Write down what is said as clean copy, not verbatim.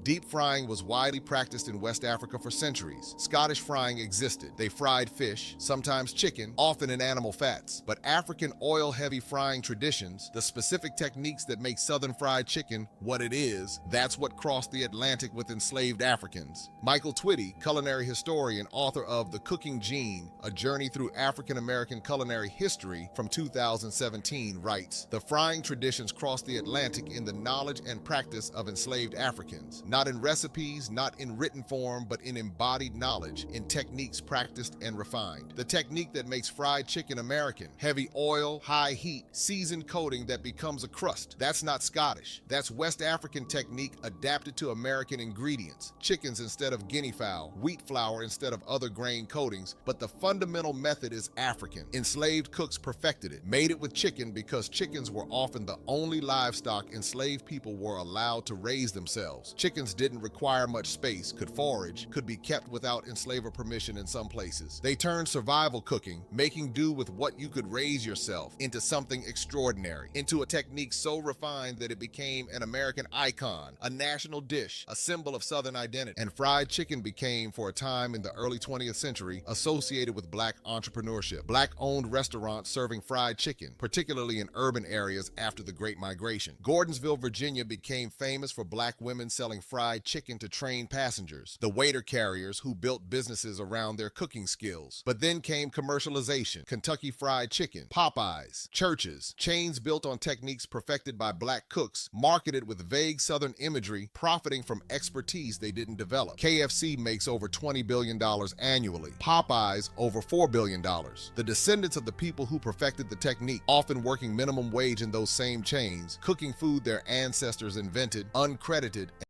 Deep frying was widely practiced in West Africa for centuries. Scottish frying existed. They fried fish, sometimes chicken, often in animal fats. But African oil-heavy frying traditions, the specific techniques that make Southern fried chicken what it is, that's what crossed the Atlantic with enslaved Africans. Michael Twitty, culinary historian, author of The Cooking Gene, A Journey Through African-American Culinary History from 2017, writes, "The frying traditions crossed the Atlantic in the knowledge and practice of enslaved Africans. Not in recipes, not in written form, but in embodied knowledge, in techniques practiced and refined. The technique that makes fried chicken American, heavy oil, high heat, seasoned coating that becomes a crust. That's not Scottish. That's West African technique adapted to American ingredients. Chickens instead of guinea fowl, wheat flour instead of other grain coatings, but the fundamental method is African. Enslaved cooks perfected it, made it with chicken because chickens were often the only livestock enslaved people were allowed to raise themselves. Chickens didn't require much space, could forage, could be kept without enslaver permission in some places. They turned survival cooking, making do with what you could raise yourself, into something extraordinary, into a technique so refined that it became an American icon, a national dish, a symbol of Southern identity. And fried chicken became, for a time in the early 20th century, associated with Black entrepreneurship. Black-owned restaurants serving fried chicken, particularly in urban areas after the Great Migration. Gordonsville, Virginia became famous for Black women selling fried chicken to trained passengers, the waiter carriers who built businesses around their cooking skills. But then came commercialization, Kentucky Fried Chicken, Popeyes, Church's, chains built on techniques perfected by Black cooks, marketed with vague Southern imagery, profiting from expertise they didn't develop. KFC makes over $20 billion annually, Popeyes over $4 billion. The descendants of the people who perfected the technique, often working minimum wage in those same chains, cooking food their ancestors invented, uncredited,